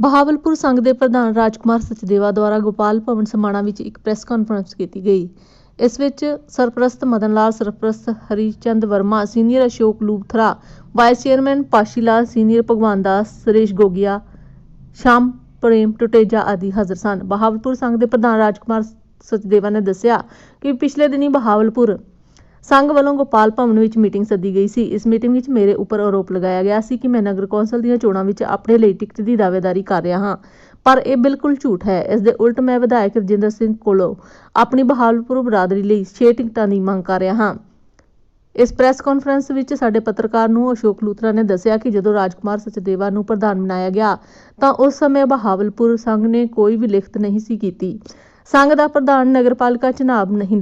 ਬਹਾਵਲਪੁਰ ਸੰਘ ਦੇ ਪ੍ਰਧਾਨ ਰਾਜਕੁਮਾਰ ਸਚਦੇਵਾ ਦੁਆਰਾ ਗੋਪਾਲ ਭਵਨ ਸਮਾਣਾ ਵਿੱਚ ਇੱਕ ਪ੍ਰੈਸ ਕਾਨਫਰੰਸ ਕੀਤੀ ਗਈ। ਇਸ ਵਿੱਚ ਸਰਪ੍ਰਸਤ ਮਦਨ ਲਾਲ, ਸਰਪ੍ਰਸਤ Harichand Verma, senior Ashok Luthra, vice chairman Pashi Lal, senior Bhagwan Das, Suresh Gogia, ਸ਼ਾਮ ਪ੍ਰੇਮ ਟੁਟੇਜਾ ਆਦਿ ਹਾਜ਼ਰ ਸਨ। ਬਹਾਵਲਪੁਰ ਸੰਘ ਦੇ ਪ੍ਰਧਾਨ ਰਾਜਕੁਮਾਰ ਸਚਦੇਵਾ ਨੇ ਦੱਸਿਆ ਕਿ ਪਿਛਲੇ ਦਿਨੀ ਬਹਾਵਲਪੁਰ ਸੰਘ ਵੱਲੋਂ ਗੋਪਾਲ ਭਵਨ ਵਿੱਚ ਮੀਟਿੰਗ ਸੱਦੀ ਗਈ ਸੀ। ਇਸ ਮੀਟਿੰਗ ਵਿੱਚ ਮੇਰੇ ਉੱਪਰ ਆਰੋਪ ਲਗਾਇਆ ਗਿਆ ਸੀ ਕਿ ਮੈਂ ਨਗਰ ਕੌਂਸਲ ਦੀਆਂ ਚੋਣਾਂ ਵਿੱਚ ਆਪਣੇ ਲਈ ਟਿਕਟ ਦੀ ਦਾਅਵੇਦਾਰੀ ਕਰ ਰਿਹਾ ਹਾਂ, ਪਰ ਇਹ ਬਿਲਕੁਲ ਝੂਠ ਹੈ। ਇਸ ਦੇ ਉਲਟ ਮੈਂ ਵਿਧਾਇਕ ਰਜਿੰਦਰ ਸਿੰਘ ਕੋਲੋਂ ਆਪਣੀ ਬਹਾਵਲਪੁਰ ਬਰਾਦਰੀ ਲਈ 6 ਟਿਕਟਾਂ ਦੀ ਮੰਗ ਕਰ ਰਿਹਾ ਹਾਂ। ਇਸ ਪ੍ਰੈਸ ਕਾਨਫਰੰਸ ਵਿੱਚ ਸਾਡੇ ਪੱਤਰਕਾਰ ਨੂੰ ਅਸ਼ੋਕ ਲੂਥਰਾ ਨੇ ਦੱਸਿਆ ਕਿ ਜਦੋਂ ਰਾਜਕੁਮਾਰ ਸਚਦੇਵਾ ਨੂੰ ਪ੍ਰਧਾਨ ਬਣਾਇਆ ਗਿਆ ਤਾਂ ਉਸ ਸਮੇਂ ਬਹਾਵਲਪੁਰ ਸੰਘ ਨੇ ਕੋਈ ਵੀ ਲਿਖਤ ਨਹੀਂ ਸੀ ਕੀਤੀ। ਸੰਘ ਦਾ ਪ੍ਰਧਾਨ ਨਗਰਪਾਲਿਕਾ ਚੁਣਾਵ ਨਹੀਂ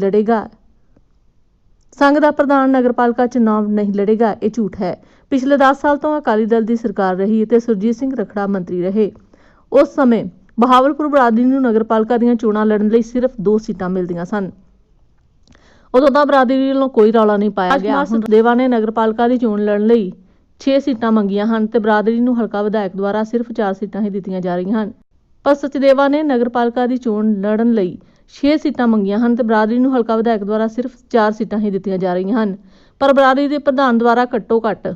ਲੜੇਗਾ। ਇਹ ਝੂਠ ਹੈ। ਪਿਛਲੇ 10 ਸਾਲ ਤੋਂ ਅਕਾਲੀ ਦਲ ਦੀ ਸਰਕਾਰ ਰਹੀ ਅਤੇ ਸੁਰਜੀਤ ਸਿੰਘ ਰਖੜਾ ਮੰਤਰੀ ਰਹੇ। ਉਸ ਸਮੇਂ ਬਹਾਵਲਪੁਰ ਬਰਾਦਰੀ ਨੂੰ ਨਗਰਪਾਲਿਕਾ ਦੀਆਂ ਚੋਣਾਂ ਲੜਨ ਲਈ ਸਿਰਫ 2 ਸੀਟਾਂ ਮਿਲਦੀਆਂ ਸਨ। ਉਦੋਂ ਤਾਂ ਬਰਾਦਰੀ ਵੱਲੋਂ ਕੋਈ ਰੌਲਾ ਨਹੀਂ ਪਾਇਆ ਗਿਆ। ਸਚਦੇਵਾ ਨੇ ਨਗਰਪਾਲਿਕਾ ਦੀ ਚੋਣ ਲੜਨ ਲਈ 6 ਸੀਟਾਂ ਮੰਗੀਆਂ ਹਨ ਤੇ ਬਰਾਦਰੀ ਨੂੰ ਹਲਕਾ ਵਿਧਾਇਕ ਦੁਆਰਾ ਸਿਰਫ 4 ਸੀਟਾਂ ਹੀ ਦਿੱਤੀਆਂ ਜਾ ਰਹੀਆਂ ਹਨ। ਪਰ ਸਚਦੇਵਾ ਨੇ ਨਗਰਪਾਲਿਕਾ ਦੀ ਚੋਣ ਲੜਨ ਲਈ 6 ਸੀਟਾਂ ਮੰਗੀਆਂ ਹਨ ਤੇ ਬਰਾਦਰੀ ਨੂੰ ਹਲਕਾ ਵਿਧਾਇਕ ਦੁਆਰਾ ਸਿਰਫ 4 ਸੀਟਾਂ ਹੀ ਦਿੱਤੀਆਂ ਜਾ ਰਹੀਆਂ ਹਨ। ਪਰ ਬਰਾਦਰੀ ਦੇ ਪ੍ਰਧਾਨ ਦੁਆਰਾ ਘੱਟੋ ਘੱਟ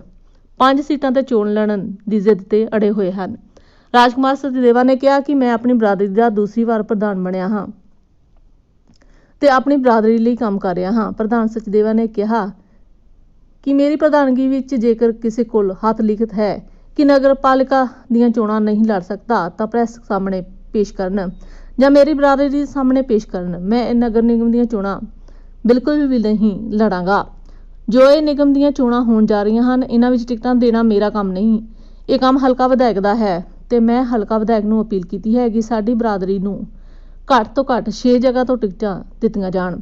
5 ਸੀਟਾਂ ਤੇ ਚੋਣ ਲੜਨ ਦੀ ਜ਼ਿੱਦ ਤੇ ਅੜੇ ਹੋਏ ਹਨ। ਰਾਜਕੁਮਾਰ ਸਚਦੇਵਾ ਨੇ ਕਿਹਾ ਕਿ ਮੈਂ ਆਪਣੀ ਬਰਾਦਰੀ ਦਾ ਦੂਸਰੀ ਵਾਰ ਪ੍ਰਧਾਨ ਬਣਿਆ ਹਾਂ ਤੇ ਆਪਣੀ ਬਰਾਦਰੀ ਲਈ ਕੰਮ ਕਰ ਰਿਹਾ ਹਾਂ। ਪ੍ਰਧਾਨ ਸਚਦੇਵਾ ਨੇ ਕਿਹਾ ਕਿ ਮੇਰੀ ਪ੍ਰਧਾਨਗੀ ਵਿੱਚ ਜੇਕਰ ਕਿਸੇ ਕੋਲ ਹੱਥ ਲਿਖਤ ਹੈ ਕਿ ਨਗਰਪਾਲਿਕਾ ਦੀਆਂ ਚੋਣਾਂ ਨਹੀਂ ਲੜ ਸਕਦਾ ਤਾਂ ਪ੍ਰੈਸ ਸਾਹਮਣੇ ਪੇਸ਼ ਕਰਨ ਜਾਂ ਮੇਰੀ ਬਰਾਦਰੀ ਦੇ ਸਾਹਮਣੇ ਪੇਸ਼ ਕਰਨ। ਮੈਂ ਇਹ ਨਗਰ ਨਿਗਮ ਦੀਆਂ ਚੋਣਾਂ ਬਿਲਕੁਲ ਵੀ ਨਹੀਂ ਲੜਾਂਗਾ। ਜੋ ਇਹ ਨਿਗਮ ਦੀਆਂ ਚੋਣਾਂ ਹੋਣ ਜਾ ਰਹੀਆਂ ਹਨ, ਇਹਨਾਂ ਵਿੱਚ ਟਿਕਟਾਂ ਦੇਣਾ ਮੇਰਾ ਕੰਮ ਨਹੀਂ, ਇਹ ਕੰਮ ਹਲਕਾ ਵਿਧਾਇਕ ਦਾ ਹੈ ਤੇ ਮੈਂ ਹਲਕਾ ਵਿਧਾਇਕ ਨੂੰ ਅਪੀਲ ਕੀਤੀ ਹੈ ਕਿ ਸਾਡੀ ਬਰਾਦਰੀ ਨੂੰ ਘੱਟ ਤੋਂ ਘੱਟ 6 ਜਗ੍ਹਾ ਤੋਂ ਟਿਕਟਾਂ ਦਿੱਤੀਆਂ ਜਾਣ,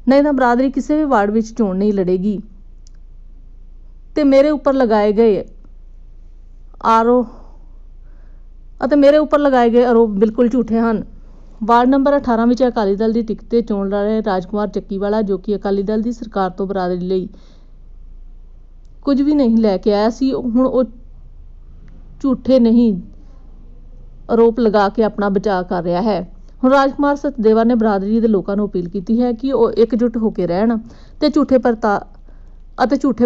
ਨਹੀਂ ਤਾਂ ਬਰਾਦਰੀ ਕਿਸੇ ਵੀ ਵਾਰਡ ਵਿੱਚ ਚੋਣ ਨਹੀਂ ਲੜੇਗੀ। ਤੇ ਮੇਰੇ ਉੱਪਰ ਲਗਾਏ ਗਏ ਆਰੋਪ ਬਿਲਕੁਲ ਝੂਠੇ ਹਨ। ਵਾਰਡ ਨੰਬਰ 18 ਵਿੱਚ ਅਕਾਲੀ ਦਲ ਦੀ ਟਿਕਟ ਤੇ ਚੋਣ ਲੜ ਰਹੇ ਰਾਜਕੁਮਾਰ ਚੱਕੀਵਾਲਾ, ਜੋ ਕਿ ਅਕਾਲੀ ਦਲ ਦੀ ਸਰਕਾਰ ਤੋਂ ਬਰਾਦਰੀ ਲਈ ਕੁਝ ਵੀ ਨਹੀਂ ਲੈ ਕੇ ਆਇਆ ਸੀ, ਹੁਣ ਉਹ ਝੂਠੇ ਨਹੀਂ ਆਰੋਪ ਲਗਾ ਕੇ ਆਪਣਾ ਬਚਾਅ ਕਰ ਰਿਹਾ ਹੈ। ਹੁਣ ਰਾਜਕੁਮਾਰ ਸਚਦੇਵਾ ਨੇ ਬਰਾਦਰੀ ਦੇ ਲੋਕਾਂ ਨੂੰ ਅਪੀਲ ਕੀਤੀ ਹੈ ਕਿ ਉਹ ਇਕਜੁੱਟ ਹੋ ਕੇ ਰਹਿਣ ਤੇ ਝੂਠੇ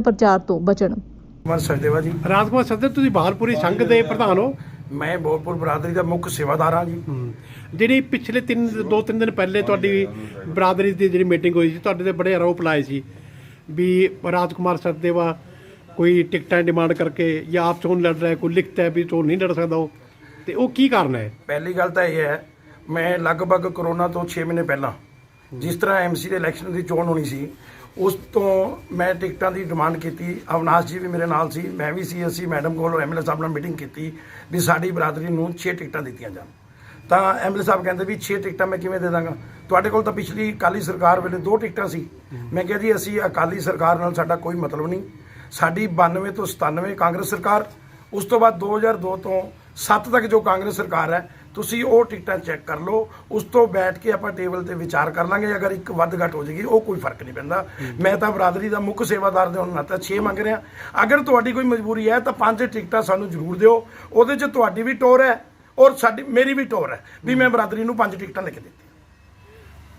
ਪ੍ਰਚਾਰ ਤੋਂ ਬਚਣ। ਸਚਦੇਵਾ ਜੀ, ਰਾਜਕੁਮਾਰ ਸਚਦੇਵਾ, ਤੁਸੀਂ ਬਹਾਵਲਪੁਰੀ ਸੰਘ ਦੇ ਪ੍ਰਧਾਨ ਹੋ। ਮੈਂ ਬਹਾਵਲਪੁਰ ਬਰਾਦਰੀ ਦਾ ਮੁੱਖ ਸੇਵਾਦਾਰ ਹਾਂ ਜੀ। ਜਿਹੜੀ ਪਿਛਲੇ 2-3 ਦਿਨ ਪਹਿਲੇ ਤੁਹਾਡੀ ਬਰਾਦਰੀ ਦੀ ਜਿਹੜੀ ਮੀਟਿੰਗ ਹੋਈ ਸੀ, ਤੁਹਾਡੇ ਤੇ ਬੜੇ ਆਰੋਪ ਲਾਏ ਸੀ ਵੀ ਰਾਜਕੁਮਾਰ ਸਚਦੇਵਾ ਕੋਈ ਟਿਕਟਾਂ ਡਿਮਾਂਡ ਕਰਕੇ ਜਾਂ ਆਪ ਚੋਣ ਲੜ ਰਿਹਾ, ਕੋਈ ਲਿਖਤ ਹੈ ਵੀ ਚੋਣ ਨਹੀਂ ਲੜ ਸਕਦਾ ਉਹ, ਤੇ ਉਹ ਕੀ ਕਾਰਨ ਹੈ? ਪਹਿਲੀ ਗੱਲ ਤਾਂ ਇਹ ਹੈ, ਮੈਂ ਲਗਭਗ ਕਰੋਨਾ ਤੋਂ 6 ਮਹੀਨੇ ਪਹਿਲਾਂ ਜਿਸ ਤਰ੍ਹਾਂ MC ਦੇ ਇਲੈਕਸ਼ਨ ਦੀ ਚੋਣ ਹੋਣੀ ਸੀ, ਉਸ ਤੋਂ ਮੈਂ ਟਿਕਟਾਂ ਦੀ ਡਿਮਾਂਡ ਕੀਤੀ। ਅਵਨਾਸ਼ ਜੀ ਵੀ ਮੇਰੇ ਨਾਲ ਸੀ, ਮੈਂ ਵੀ ਸੀ। ਅਸੀਂ ਮੈਡਮ ਕੋਲ MLA ਸਾਹਿਬ ਨਾਲ ਮੀਟਿੰਗ ਕੀਤੀ ਵੀ ਸਾਡੀ ਬਰਾਦਰੀ ਨੂੰ 6 ਟਿਕਟਾਂ ਦਿੱਤੀਆਂ ਜਾਣ। ਤਾਂ MLA ਸਾਹਿਬ ਕਹਿੰਦੇ ਵੀ 6 ਟਿਕਟਾਂ ਮੈਂ ਕਿਵੇਂ ਦੇ ਦਾਂਗਾ, ਤੁਹਾਡੇ ਕੋਲ ਤਾਂ ਪਿਛਲੀ ਅਕਾਲੀ ਸਰਕਾਰ ਵੇਲੇ 2 ਟਿਕਟਾਂ ਸੀ। ਮੈਂ ਕਿਹਾ ਜੀ ਅਸੀਂ ਅਕਾਲੀ ਸਰਕਾਰ ਨਾਲ ਸਾਡਾ ਕੋਈ ਮਤਲਬ ਨਹੀਂ, ਸਾਡੀ 92 ਤੋਂ 97 ਕਾਂਗਰਸ ਸਰਕਾਰ, ਉਸ ਤੋਂ ਬਾਅਦ 2002 ਤੋਂ 7 ਤੱਕ ਜੋ ਕਾਂਗਰਸ ਸਰਕਾਰ ਹੈ, ਤੁਸੀਂ ਉਹ ਟਿਕਟਾਂ ਚੈੱਕ ਕਰ ਲਓ, ਉਸ ਤੋਂ ਬੈਠ ਕੇ ਆਪਾਂ ਟੇਬਲ ਤੇ ਵਿਚਾਰ ਕਰ ਲਾਂਗੇ। ਅਗਰ ਇੱਕ ਵੱਧ ਘੱਟ ਹੋ ਜਾਏਗੀ ਉਹ ਕੋਈ ਫਰਕ ਨਹੀਂ ਪੈਂਦਾ। ਮੈਂ ਤਾਂ ਬਰਾਦਰੀ ਦਾ ਮੁੱਖ ਸੇਵਾਦਾਰ ਦੇ ਹੁਣ ਨਾਤਾ 6 ਮੰਗ ਰਿਹਾ। ਅਗਰ ਤੁਹਾਡੀ ਕੋਈ ਮਜਬੂਰੀ ਹੈ ਤਾਂ 5 ਟਿਕਟਾਂ ਸਾਨੂੰ ਜ਼ਰੂਰ ਦਿਓ, ਉਹਦੇ 'ਚ ਤੁਹਾਡੀ ਵੀ ਟੋਰ ਹੈ ਔਰ ਮੇਰੀ ਵੀ ਟੋਰ ਹੈ ਵੀ ਮੈਂ ਬਰਾਦਰੀ ਨੂੰ 5 ਟਿਕਟਾਂ ਲਿਖ ਦਿੱਤੀਆਂ।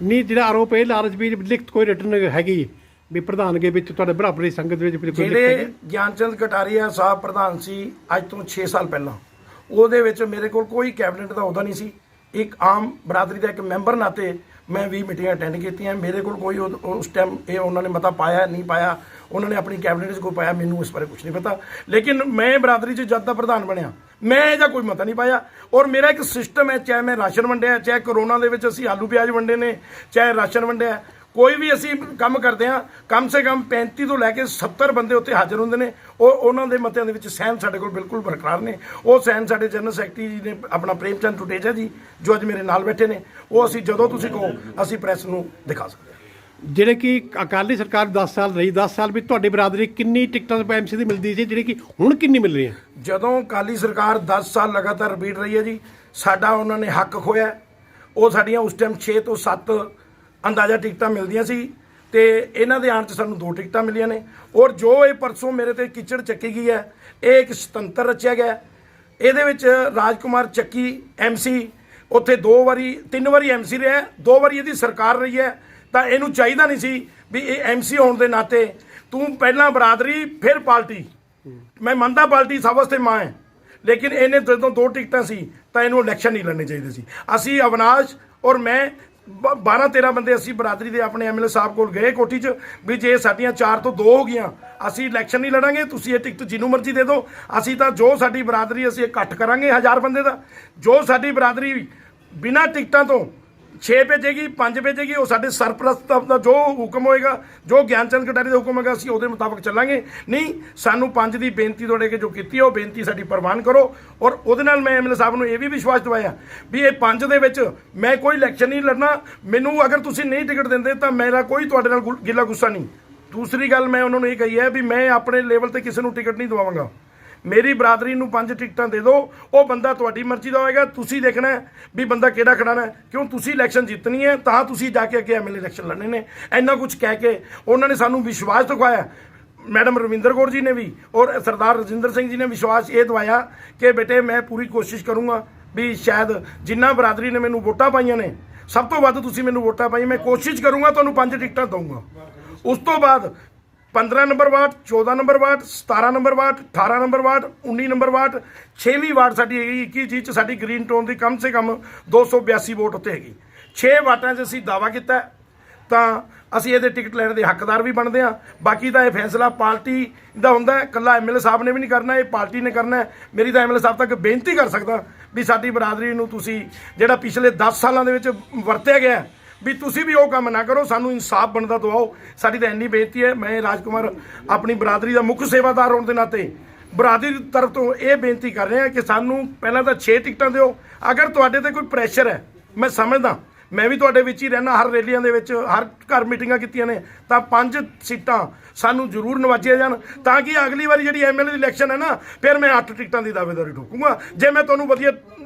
ਨਹੀਂ, ਜਿਹੜਾ ਆਰੋਪ ਇਹ ਲਾਲਚ ਵੀ ਲਿਖਤ ਕੋਈ ਰਿਟਰਨ ਹੈਗੀ ਵੀ ਪ੍ਰਧਾਨਗੀ ਵਿੱਚ ਤੁਹਾਡੇ ਬਰਾਬਰੀ ਸੰਘ ਦੇ ਵਿੱਚ ਜਿਹੜੇ ਗਿਆਨਚੰਦ ਕਟਾਰੀਆ ਸਾਹਿਬ ਪ੍ਰਧਾਨ ਸੀ ਅੱਜ ਤੋਂ 6 ਸਾਲ ਪਹਿਲਾਂ, ਉਹਦੇ ਵਿੱਚ ਮੇਰੇ ਕੋਲ ਕੋਈ ਕੈਬਨਿਟ ਦਾ ਅਹੁਦਾ ਨਹੀਂ ਸੀ। ਇੱਕ ਆਮ ਬਰਾਦਰੀ ਦਾ ਇੱਕ ਮੈਂਬਰ ਨਾਤੇ ਮੈਂ 20 ਮੀਟਿੰਗਾਂ ਅਟੈਂਡ ਕੀਤੀਆਂ। ਮੇਰੇ ਕੋਲ ਕੋਈ ਉਸ ਟਾਈਮ ਇਹ ਉਹਨਾਂ ਨੇ ਮਤਾ ਪਾਇਆ ਨਹੀਂ ਪਾਇਆ, ਉਹਨਾਂ ਨੇ ਆਪਣੀ ਕੈਬਨਿਟ 'ਚ ਕੋਈ ਪਾਇਆ, ਮੈਨੂੰ ਇਸ ਬਾਰੇ ਕੁਝ ਨਹੀਂ ਪਤਾ। ਲੇਕਿਨ ਮੈਂ ਬਰਾਦਰੀ 'ਚ ਜਦ ਦਾ ਪ੍ਰਧਾਨ ਬਣਿਆ ਮੈਂ ਇਹਦਾ ਕੋਈ ਮਤਾ ਨਹੀਂ ਪਾਇਆ। ਔਰ ਮੇਰਾ ਇੱਕ ਸਿਸਟਮ ਹੈ, ਚਾਹੇ ਮੈਂ ਰਾਸ਼ਨ ਵੰਡਿਆ, ਚਾਹੇ ਕਰੋਨਾ ਦੇ ਵਿੱਚ ਅਸੀਂ ਆਲੂ ਪਿਆਜ਼ ਵੰਡੇ ਨੇ, ਚਾਹੇ ਰਾਸ਼ਨ ਵੰਡਿਆ, ਕੋਈ ਵੀ ਅਸੀਂ ਕੰਮ ਕਰਦੇ ਹਾਂ, ਕਮ ਸੇ ਕਮ 35 ਤੋਂ ਲੈ ਕੇ 70 ਬੰਦੇ ਉੱਥੇ ਹਾਜ਼ਰ ਹੁੰਦੇ ਨੇ। ਉਹਨਾਂ ਦੇ ਮਤਿਆਂ ਦੇ ਵਿੱਚ ਸਹਿਨ ਸਾਡੇ ਕੋਲ ਬਿਲਕੁਲ ਬਰਕਰਾਰ ਨੇ। ਉਹ ਸਹਿਨ ਸਾਡੇ ਜਨਰਲ ਸੈਕਟਰੀ ਜੀ ਨੇ, ਆਪਣਾ ਪ੍ਰੇਮਚੰਦ ਟੁਟੇਜਾ ਜੀ, ਜੋ ਅੱਜ ਮੇਰੇ ਨਾਲ ਬੈਠੇ ਨੇ, ਉਹ ਅਸੀਂ ਜਦੋਂ ਤੁਸੀਂ ਕਹੋ ਅਸੀਂ ਪ੍ਰੈਸ ਨੂੰ ਦਿਖਾ ਸਕਦੇ ਹਾਂ। ਜਿਹੜੇ ਕਿ ਅਕਾਲੀ ਸਰਕਾਰ 10 ਸਾਲ ਰਹੀ, 10 ਸਾਲ ਵਿੱਚ ਤੁਹਾਡੀ ਬਰਾਦਰੀ ਕਿੰਨੀ ਟਿਕਟਾਂ MC ਦੀ ਮਿਲਦੀ ਸੀ, ਜਿਹੜੀ ਕਿ ਹੁਣ ਕਿੰਨੀ ਮਿਲ ਰਹੀ ਹੈ? ਜਦੋਂ ਅਕਾਲੀ ਸਰਕਾਰ 10 ਸਾਲ ਲਗਾਤਾਰ ਰਿਪੀਟ ਰਹੀ ਹੈ ਜੀ, ਸਾਡਾ ਉਹਨਾਂ ਨੇ ਹੱਕ ਖੋਇਆ। ਉਹ ਸਾਡੀਆਂ ਉਸ ਟਾਈਮ 6 ਤੋਂ 7 ਅੰਦਾਜ਼ਾ ਟਿਕਟਾਂ ਮਿਲਦੀਆਂ ਸੀ। ਤੇ ਇਹਨਾਂ ਦੇ ਆਉਣ 'ਚ ਸਾਨੂੰ 2 ਟਿਕਟਾਂ ਮਿਲੀਆਂ ਨੇ। ਔਰ ਜੋ ਇਹ ਪਰਸੋਂ ਮੇਰੇ ਤੇ ਕਿਚੜ ਚੱਕੀ ਗਈ ਹੈ, ਇਹ ਇੱਕ ਸੁਤੰਤਰ ਰਚਿਆ ਗਿਆ ਹੈ। ਇਹਦੇ ਵਿੱਚ ਰਾਜਕੁਮਾਰ ਚੱਕੀ MC ਉੱਥੇ 3 ਵਾਰੀ MC ਰਿਹਾ, 2 ਵਾਰੀ ਇਹਦੀ ਸਰਕਾਰ ਰਹੀ ਹੈ। ਤਾਂ ਇਹਨੂੰ ਚਾਹੀਦਾ ਨਹੀਂ ਸੀ ਵੀ ਇਹ MC ਹੋਣ ਦੇ ਨਾਤੇ ਤੂੰ ਪਹਿਲਾਂ ਬਰਾਦਰੀ ਫਿਰ ਪਾਰਟੀ। ਮੈਂ ਮੰਨਦਾ ਪਾਰਟੀ ਸਭ ਵਾਸਤੇ ਮਾਂ ਹੈ, ਲੇਕਿਨ ਇਹਨੇ ਜਦੋਂ 2 ਟਿਕਟਾਂ ਸੀ ਤਾਂ ਇਹਨੂੰ ਇਲੈਕਸ਼ਨ ਨਹੀਂ ਲੜਨੇ ਚਾਹੀਦੇ ਸੀ। ਅਸੀਂ ਅਵਿਨਾਸ਼ ਔਰ ਮੈਂ 12-13 ਬੰਦੇ ਅਸੀਂ ਬਰਾਦਰੀ ਦੇ ਆਪਣੇ MLA ਸਾਹਿਬ ਕੋਲ ਗਏ ਕੋਠੀ 'ਚ ਵੀ ਜੇ ਸਾਡੀਆਂ 4 ਤੋਂ 2 ਹੋ ਗਈਆਂ ਅਸੀਂ ਇਲੈਕਸ਼ਨ ਨਹੀਂ ਲੜਾਂਗੇ, ਤੁਸੀਂ ਇਹ ਟਿਕਟ ਜਿਹਨੂੰ ਮਰਜ਼ੀ ਦੇ ਦਿਓ। ਅਸੀਂ ਤਾਂ ਜੋ ਸਾਡੀ ਬਰਾਦਰੀ ਅਸੀਂ ਇਕੱਠ ਕਰਾਂਗੇ 1000 ਬੰਦੇ ਦਾ, ਜੋ ਸਾਡੀ ਬਰਾਦਰੀ ਬਿਨਾਂ ਟਿਕਟਾਂ ਤੋਂ 6 ਭੇਜੇਗੀ 5 ਭੇਜੇਗੀ, ਉਹ ਸਾਡੇ ਸਰਪ੍ਰਸਤ ਦਾ ਜੋ ਹੁਕਮ ਹੋਏਗਾ, ਜੋ ਗਿਆਨ ਚੰਦ ਕਟਾਰੀ ਦਾ ਹੁਕਮ ਹੋਏਗਾ, ਅਸੀਂ ਉਹਦੇ ਮੁਤਾਬਕ ਚੱਲਾਂਗੇ। ਨਹੀਂ ਸਾਨੂੰ 5 ਦੀ ਬੇਨਤੀ ਤੁਹਾਡੇ ਅੱਗੇ ਜੋ ਕੀਤੀ ਹੈ ਉਹ ਬੇਨਤੀ ਸਾਡੀ ਪ੍ਰਵਾਨ ਕਰੋ। ਔਰ ਉਹਦੇ ਨਾਲ ਮੈਂ MLA ਸਾਹਿਬ ਨੂੰ ਇਹ ਵੀ ਵਿਸ਼ਵਾਸ ਦਿਵਾਇਆ ਵੀ ਇਹ 5 ਦੇ ਵਿੱਚ ਮੈਂ ਕੋਈ ਇਲੈਕਸ਼ਨ ਨਹੀਂ ਲੜਨਾ। ਮੈਨੂੰ ਅਗਰ ਤੁਸੀਂ ਨਹੀਂ ਟਿਕਟ ਦਿੰਦੇ ਤਾਂ ਮੇਰਾ ਕੋਈ ਤੁਹਾਡੇ ਨਾਲ ਗਿਲਾ ਗੁੱਸਾ ਨਹੀਂ। ਦੂਸਰੀ ਗੱਲ ਮੈਂ ਉਹਨਾਂ ਨੂੰ ਇਹ ਕਹੀ ਹੈ ਵੀ ਮੈਂ ਆਪਣੇ ਲੈਵਲ ਤੇ ਕਿਸੇ ਨੂੰ ਟਿਕਟ ਨਹੀਂ ਦਵਾਵਾਂਗਾ। ਮੇਰੀ ਬਰਾਦਰੀ ਨੂੰ 5 ਟਿਕਟਾਂ ਦੇ ਦਿਓ, ਉਹ ਬੰਦਾ ਤੁਹਾਡੀ ਮਰਜ਼ੀ ਦਾ ਹੋਏਗਾ। ਤੁਸੀਂ ਦੇਖਣਾ ਵੀ ਬੰਦਾ ਕਿਹੜਾ ਖੜਾਣਾ, ਕਿਉਂ ਤੁਸੀਂ ਇਲੈਕਸ਼ਨ ਜਿੱਤਣੀ ਹੈ ਤਾਂ ਤੁਸੀਂ ਜਾ ਕੇ ਅੱਗੇ MLA ਇਲੈਕਸ਼ਨ ਲੜਨੇ ਨੇ। ਇੰਨਾ ਕੁਝ ਕਹਿ ਕੇ ਉਹਨਾਂ ਨੇ ਸਾਨੂੰ ਵਿਸ਼ਵਾਸ ਦਿਖਾਇਆ। ਮੈਡਮ ਰਵਿੰਦਰ ਕੌਰ ਜੀ ਨੇ ਵੀ ਔਰ ਸਰਦਾਰ ਰਜਿੰਦਰ ਸਿੰਘ ਜੀ ਨੇ ਵਿਸ਼ਵਾਸ ਇਹ ਦਵਾਇਆ ਕਿ ਬੇਟੇ ਮੈਂ ਪੂਰੀ ਕੋਸ਼ਿਸ਼ ਕਰੂੰਗਾ ਵੀ ਸ਼ਾਇਦ ਜਿੰਨਾ ਬਰਾਦਰੀ ਨੇ ਮੈਨੂੰ ਵੋਟਾਂ ਪਾਈਆਂ ਨੇ ਸਭ ਤੋਂ ਵੱਧ ਤੁਸੀਂ ਮੈਨੂੰ ਵੋਟਾਂ ਪਾਈ, ਮੈਂ ਕੋਸ਼ਿਸ਼ ਕਰੂੰਗਾ ਤੁਹਾਨੂੰ 5 ਟਿਕਟਾਂ ਦਊਂਗਾ। ਉਸ ਤੋਂ ਬਾਅਦ 15 number ward, 14 number ward, 17 number ward, 18 number ward, 19 number ward, 6ਵੀਂ ਵਾਰਡ ਸਾਡੀ ਹੈਗੀ 21 ਜੀ 'ਚ ਸਾਡੀ ਗ੍ਰੀਨ ਟੋਨ ਦੀ ਕਮ ਸੇ ਕਮ 282 ਵੋਟ ਉੱਤੇ ਹੈਗੀ। 6 ਵਾਰਡਾਂ 'ਚ ਅਸੀਂ ਦਾਅਵਾ ਕੀਤਾ ਤਾਂ ਅਸੀਂ ਇਹਦੇ ਟਿਕਟ ਲੈਣ ਦੇ ਹੱਕਦਾਰ ਵੀ ਬਣਦੇ ਹਾਂ। ਬਾਕੀ ਦਾ ਇਹ ਫੈਸਲਾ ਪਾਰਟੀ ਦਾ ਹੁੰਦਾ ਹੈ, ਇਕੱਲਾ MLA ਸਾਹਿਬ ਨੇ ਵੀ ਨਹੀਂ ਕਰਨਾ, ਇਹ ਪਾਰਟੀ ਨੇ ਕਰਨਾ ਹੈ। ਮੇਰੀ ਤਾਂ MLA ਸਾਹਿਬ ਤੱਕ ਬੇਨਤੀ ਕਰ ਸਕਦਾ ਵੀ ਸਾਡੀ ਬਰਾਦਰੀ ਨੂੰ ਤੁਸੀਂ ਜਿਹੜਾ ਪਿਛਲੇ 10 ਸਾਲਾਂ ਦੇ ਵਿੱਚ ਵਰਤਿਆ ਗਿਆ ਵੀ ਤੁਸੀਂ ਵੀ ਉਹ ਕੰਮ ਨਾ ਕਰੋ, ਸਾਨੂੰ ਇਨਸਾਫ ਬਣਦਾ ਦਵਾਓ। ਸਾਡੀ ਤਾਂ ਇੰਨੀ ਬੇਨਤੀ ਹੈ। ਮੈਂ ਰਾਜਕੁਮਾਰ ਆਪਣੀ ਬਰਾਦਰੀ ਦਾ ਮੁੱਖ ਸੇਵਾਦਾਰ ਹੋਣ ਦੇ ਨਾਤੇ ਬਰਾਦਰੀ ਦੀ ਤਰਫ ਤੋਂ ਇਹ ਬੇਨਤੀ ਕਰ ਰਹੇ ਹਾਂ ਕਿ ਸਾਨੂੰ ਪਹਿਲਾਂ ਤਾਂ 6 ਟਿਕਟਾਂ ਦਿਓ। ਅਗਰ ਤੁਹਾਡੇ ਤੇ ਕੋਈ ਪ੍ਰੈਸ਼ਰ ਹੈ, ਮੈਂ ਸਮਝਦਾ, ਮੈਂ ਵੀ ਤੁਹਾਡੇ ਵਿੱਚ ਹੀ ਰਹਿਣਾ, ਹਰ ਰੈਲੀਆਂ ਦੇ ਵਿੱਚ ਹਰ ਘਰ ਮੀਟਿੰਗਾਂ ਕੀਤੀਆਂ ਨੇ, ਤਾਂ 5 ਸੀਟਾਂ ਸਾਨੂੰ ਜ਼ਰੂਰ ਨਵਾਜੀਆਂ ਜਾਣ ਤਾਂ ਕਿ ਅਗਲੀ ਵਾਰੀ ਜਿਹੜੀ MLA ਦੀ ਇਲੈਕਸ਼ਨ ਹੈ ਨਾ ਫਿਰ ਮੈਂ 8 ਟਿਕਟਾਂ ਦੀ ਦਾਅਵੇਦਾਰੀ ਠੋਕੂੰਗਾ ਜੇ ਮੈਂ ਤੁਹਾਨੂੰ ਵਧੀਆ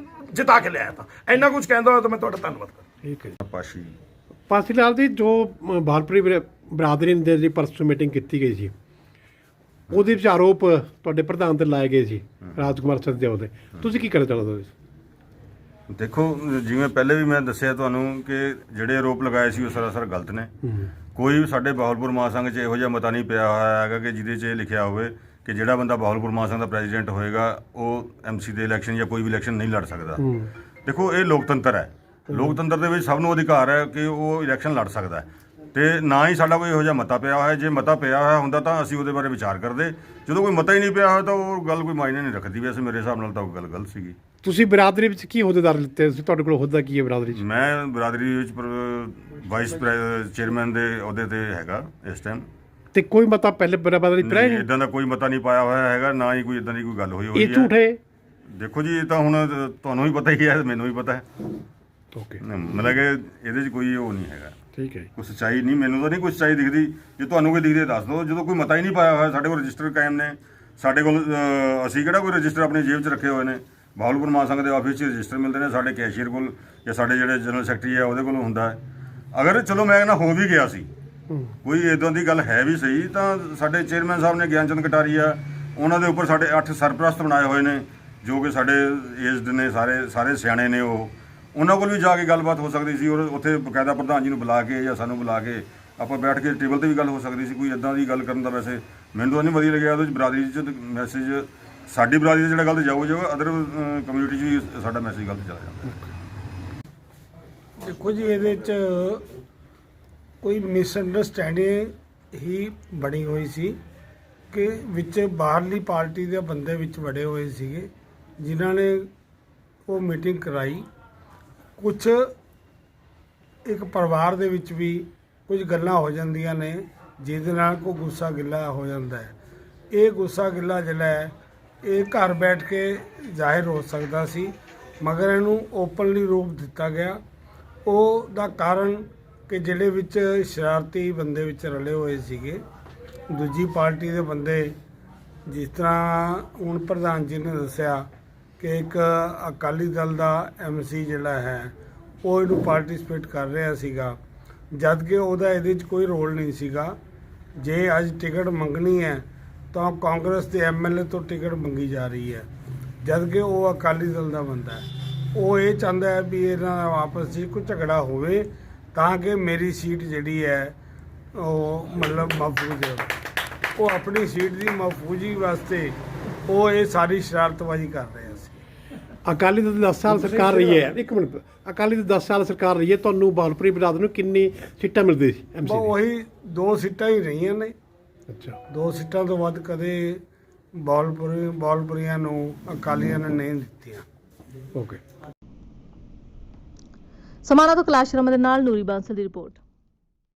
ਜਿਤਾ ਕੇ ਲਿਆਇਆ ਤਾਂ। ਇੰਨਾ ਕੁਝ ਕਹਿੰਦਾ ਹੋਇਆ ਤਾਂ ਮੈਂ ਤੁਹਾਡਾ ਧੰਨਵਾਦ ਕਰਦਾ। ਠੀਕ ਹੈ ਪਾਸ਼ੀ ਪਾਸੀ ਲਾਲ ਜੀ, ਜੋ ਬਹਾਲਪੁਰੀ ਬਰਾਦਰੀ ਦੇ ਦੀ ਪਰਸੋਂ ਮੀਟਿੰਗ ਕੀਤੀ ਗਈ ਸੀ ਉਹਦੇ ਵਿੱਚ ਆਰੋਪ ਤੁਹਾਡੇ ਪ੍ਰਧਾਨ ਤੇ ਲਾਏ ਗਏ ਸੀ ਰਾਜਕੁਮਾਰ ਸਚਦੇਵਾ ਦੇ, ਤੁਸੀਂ ਕੀ ਕਹਿਣਾ ਚਾਹੁੰਦੇ ਹੋ? ਦੇਖੋ, ਜਿਵੇਂ ਪਹਿਲੇ ਵੀ ਮੈਂ ਦੱਸਿਆ ਤੁਹਾਨੂੰ ਕਿ ਜਿਹੜੇ ਆਰੋਪ ਲਗਾਏ ਸੀ ਉਹ ਸਰਾਸਰ ਗਲਤ ਨੇ। ਕੋਈ ਸਾਡੇ ਬਹਾਵਲਪੁਰ ਮਹਾਸੰਘ 'ਚ ਇਹੋ ਜਿਹਾ ਮਤਾ ਨਹੀਂ ਪਿਆ ਹੋਇਆ ਹੈਗਾ ਕਿ ਜਿਹਦੇ 'ਚ ਇਹ ਲਿਖਿਆ ਹੋਵੇ ਕਿ ਜਿਹੜਾ ਬੰਦਾ ਬਹਾਵਲਪੁਰ ਮਹਾਸੰਘ ਦਾ ਪ੍ਰੈਜ਼ੀਡੈਂਟ ਹੋਏਗਾ ਉਹ MC ਦੇ ਇਲੈਕਸ਼ਨ ਜਾਂ ਕੋਈ ਵੀ ਇਲੈਕਸ਼ਨ ਨਹੀਂ ਲੜ ਸਕਦਾ। ਦੇਖੋ, ਇਹ ਲੋਕਤੰਤਰ ਹੈ। ਲੋਕਤੰਤਰ ਦੇ ਵਿੱਚ ਸਭ ਨੂੰ ਅਧਿਕਾਰ ਹੈ ਕਿ ਉਹ ਇਲੈਕਸ਼ਨ ਲੜ ਸਕਦਾ ਹੈ ਤੇ ਨਾ ਹੀ ਸਾਡਾ ਕੋਈ ਇਹੋ ਜਿਹਾ ਮਤਾ ਪਿਆ ਹੋਇਆ। ਜੇ ਮਤਾ ਪਿਆ ਹੋਇਆ ਹੁੰਦਾ ਤਾਂ ਅਸੀਂ ਉਹਦੇ ਬਾਰੇ ਵਿਚਾਰ ਕਰਦੇ। ਜਦੋਂ ਕੋਈ ਮਤਾ ਹੀ ਨਹੀਂ ਪਿਆ ਹੋਇਆ ਤਾਂ ਉਹ ਗੱਲ ਕੋਈ ਮਾਇਨੇ ਨਹੀਂ ਰੱਖਦੀ। ਵੈਸੇ ਮੇਰੇ ਹਿਸਾਬ ਨਾਲ ਤਾਂ ਉਹ ਗੱਲ ਗਲਤ ਸੀਗੀ। ਤੁਸੀਂ ਬਰਾਦਰੀ ਵਿੱਚ ਕੀ ਅਹੁਦੇਦਾਰ ਲਿੱਤੇ ਸੀ? ਤੁਹਾਡੇ ਕੋਲ ਅਹੁਦਾ ਕੀ ਹੈ ਬਰਾਦਰੀ 'ਚ? ਮੈਂ ਬਰਾਦਰੀ ਵਿੱਚ ਵਾਈਸ ਚੇਅਰਮੈਨ ਦੇ ਅਹੁਦੇ ਤੇ ਹੈਗਾ ਇਸ ਟਾਈਮ। ਤੇ ਕੋਈ ਮਤਾ ਪਹਿਲੇ ਬਰਾਦਰੀ ਪਿਆ ਹੀ ਨਹੀਂ? ਇਦਾਂ ਦਾ ਕੋਈ ਮਤਾ ਨਹੀਂ ਪਾਇਆ ਹੋਇਆ ਹੈਗਾ, ਨਾ ਹੀ ਕੋਈ ਇਦਾਂ ਦੀ ਕੋਈ ਗੱਲ ਹੋਈ ਇਹ ਝੂਠ ਹੈ? ਦੇਖੋ ਜੀ, ਇਹ ਤਾਂ ਹੁਣ ਤੁਹਾਨੂੰ ਵੀ ਪਤਾ ਹੀ ਹੈ, ਮੈਨੂੰ ਵੀ ਪਤਾ ਹੈ। ਓਕੇ, ਮਤਲਬ ਕਿ ਇਹਦੇ 'ਚ ਕੋਈ ਉਹ ਨਹੀਂ ਹੈਗਾ। ਠੀਕ ਹੈ। ਕੋਈ ਸੱਚਾਈ ਨਹੀਂ, ਮੈਨੂੰ ਤਾਂ ਨਹੀਂ ਕੋਈ ਸੱਚਾਈ ਦਿਖਦੀ। ਜੇ ਤੁਹਾਨੂੰ ਕੋਈ ਦਿਖਦੀ ਦੱਸ ਦਿਓ। ਜਦੋਂ ਕੋਈ ਮਤਾ ਹੀ ਨਹੀਂ ਪਾਇਆ ਹੋਇਆ, ਸਾਡੇ ਕੋਲ ਰਜਿਸਟਰ ਕਾਇਮ ਨੇ। ਸਾਡੇ ਕੋਲ ਅਸੀਂ ਕਿਹੜਾ ਕੋਈ ਰਜਿਸਟਰ ਆਪਣੀ ਜੇਬ 'ਚ ਰੱਖੇ ਹੋਏ ਨੇ। ਬਹਾਵਲਪੁਰ ਮਹਾਸੰਘ ਦੇ ਆਫਿਸ 'ਚ ਰਜਿਸਟਰ ਮਿਲਦੇ ਨੇ, ਸਾਡੇ ਕੈਸ਼ੀਅਰ ਕੋਲ ਜਾਂ ਸਾਡੇ ਜਿਹੜੇ ਜਨਰਲ ਸੈਕਟਰੀ ਹੈ ਉਹਦੇ ਕੋਲ ਹੁੰਦਾ ਹੈ। ਅਗਰ ਚਲੋ ਮੈਂ ਕਹਿੰਦਾ ਹੋ ਵੀ ਗਿਆ ਸੀ, ਕੋਈ ਇਦਾਂ ਦੀ ਗੱਲ ਹੈ ਵੀ ਸਹੀ, ਤਾਂ ਸਾਡੇ ਚੇਅਰਮੈਨ ਸਾਹਿਬ ਨੇ ਗਿਆਨ ਚੰਦ ਕਟਾਰੀ ਆ, ਉਹਨਾਂ ਦੇ ਉੱਪਰ ਸਾਡੇ 8 ਸਰਪ੍ਰਸਤ ਬਣਾਏ ਹੋਏ ਨੇ ਜੋ ਕਿ ਸਾਡੇ ਏਜਡ ਨੇ, ਸਾਰੇ ਸਿਆਣੇ ਨੇ। ਉਹਨਾਂ ਕੋਲ ਵੀ ਜਾ ਕੇ ਗੱਲਬਾਤ ਹੋ ਸਕਦੀ ਸੀ ਔਰ ਉੱਥੇ ਬਕਾਇਦਾ ਪ੍ਰਧਾਨ ਜੀ ਨੂੰ ਬੁਲਾ ਕੇ ਜਾਂ ਸਾਨੂੰ ਬੁਲਾ ਕੇ ਆਪਾਂ ਬੈਠ ਕੇ ਟੇਬਲ ਤੇ ਵੀ ਗੱਲ ਹੋ ਸਕਦੀ ਸੀ। ਕੋਈ ਇਦਾਂ ਦੀ ਗੱਲ ਕਰਨ ਦਾ ਵੈਸੇ ਮੈਨੂੰ ਤਾਂ ਨਹੀਂ ਵਧੀਆ ਲੱਗਿਆ। ਉਹਦੇ 'ਚ ਬਰਾਦਰੀ 'ਚ ਮੈਸੇਜ ਸਾਡੀ ਬਰਾਦਰੀ ਦਾ ਜਿਹੜਾ ਗਲਤ ਜਾਊਗਾ, ਅਦਰ ਕਮਿਊਨਿਟੀ 'ਚ ਵੀ ਸਾਡਾ ਮੈਸੇਜ ਗਲਤ ਚਲਾ ਜਾਂਦਾ। ਦੇਖੋ ਜੀ, ਇਹਦੇ 'ਚ ਕੋਈ ਮਿਸਅੰਡਰਸਟੈਂਡਿੰਗ ਹੀ ਬਣੀ ਹੋਈ ਸੀ ਕਿ ਵਿੱਚ ਬਾਹਰਲੀ ਪਾਰਟੀ ਦੇ ਬੰਦੇ ਵਿੱਚ ਵੜੇ ਹੋਏ ਸੀਗੇ ਜਿਨ੍ਹਾਂ ਨੇ ਉਹ ਮੀਟਿੰਗ ਕਰਾਈ। ਕੁਝ ਇੱਕ ਪਰਿਵਾਰ ਦੇ ਵਿੱਚ ਵੀ ਕੁਝ ਗੱਲਾਂ ਹੋ ਜਾਂਦੀਆਂ ਨੇ ਜਿਹਦੇ ਨਾਲ ਕੋਈ ਗੁੱਸਾ ਗਿੱਲਾ ਹੋ ਜਾਂਦਾ ਹੈ। ਇਹ ਗੁੱਸਾ ਗਿੱਲਾ ਜਿਹੜਾ ਹੈ ਇਹ ਘਰ ਬੈਠ ਕੇ ਜ਼ਾਹਿਰ ਹੋ ਸਕਦਾ ਸੀ, ਮਗਰ ਇਹਨੂੰ ਓਪਨਲੀ ਰੂਪ ਦਿੱਤਾ ਗਿਆ। ਉਹਦਾ ਕਾਰਨ ਕਿ ਜਿਹੜੇ ਵਿੱਚ ਸ਼ਰਾਰਤੀ ਬੰਦੇ ਵਿੱਚ ਰਲੇ ਹੋਏ ਸੀਗੇ, ਦੂਜੀ ਪਾਰਟੀ ਦੇ ਬੰਦੇ, ਜਿਸ ਤਰ੍ਹਾਂ ਹੁਣ ਪ੍ਰਧਾਨ ਜੀ ਨੇ ਦੱਸਿਆ ਕਿ ਇੱਕ ਅਕਾਲੀ ਦਲ ਦਾ MC ਜਿਹੜਾ ਹੈ ਉਹ ਇਹਨੂੰ ਪਾਰਟਿਸਿਪੇਟ ਕਰ ਰਿਹਾ ਸੀਗਾ। ਜਦ ਕਿ ਉਹਦਾ ਇਹਦੇ 'ਚ ਕੋਈ ਰੋਲ ਨਹੀਂ ਸੀਗਾ। ਜੇ ਅੱਜ ਟਿਕਟ ਮੰਗਣੀ ਹੈ ਤਾਂ ਕਾਂਗਰਸ ਦੇ ਐਮਐਲਏ ਤੋਂ ਟਿਕਟ ਮੰਗੀ ਜਾ ਰਹੀ ਹੈ, ਜਦ ਕਿ ਉਹ ਅਕਾਲੀ ਦਲ ਦਾ ਬੰਦਾ ਹੈ। ਉਹ ਇਹ ਚਾਹੁੰਦਾ ਹੈ ਵੀ ਇਹਨਾਂ ਦਾ ਆਪਸ 'ਚ ਕੋਈ ਝਗੜਾ ਹੋਵੇ ਤਾਂ ਕਿ ਮੇਰੀ ਸੀਟ ਜਿਹੜੀ ਹੈ ਉਹ ਮਤਲਬ ਮਹਿਫੂਜ਼ ਹੈ। ਉਹ ਆਪਣੀ ਸੀਟ ਦੀ ਮਹਿਫੂਜ਼ੀ ਵਾਸਤੇ ਉਹ ਇਹ ਸਾਰੀ ਸ਼ਰਾਰਤਬਾਜ਼ੀ ਕਰ ਰਹੇ ਸੀ। ਅਕਾਲੀ ਦਲ ਦੀ 10 ਸਾਲ ਸਰਕਾਰ ਰਹੀ ਹੈ, ਇੱਕ ਮਿੰਟ, ਅਕਾਲੀ ਦਲ 10 ਸਾਲ ਸਰਕਾਰ ਰਹੀ ਹੈ, ਤੁਹਾਨੂੰ ਬਹਾਵਲਪੁਰੀ ਬਰਾਦਰੀ ਨੂੰ ਕਿੰਨੀ ਸੀਟਾਂ ਮਿਲਦੀ ਸੀ ਬਸ ਐਮਸੀ? ਉਹੀ 2 ਸੀਟਾਂ ਹੀ ਰਹੀਆਂ ਨੇ। ਅੱਛਾ, 2 ਸੀਟਾਂ ਤੋਂ ਵੱਧ ਕਦੇ ਬਹਾਵਲਪੁਰੀਆਂ ਨੂੰ ਅਕਾਲੀਆਂ ਨੇ ਨਹੀਂ ਦਿੱਤੀਆਂ। ਓਕੇ। ਸਮਾਣਾ ਤੋਂ ਕੈਲਾਸ਼ ਸ਼ਰਮਾ ਦੇ ਨਾਲ ਨੂਰੀ ਬਾਂਸਲ ਦੀ ਰਿਪੋਰਟ।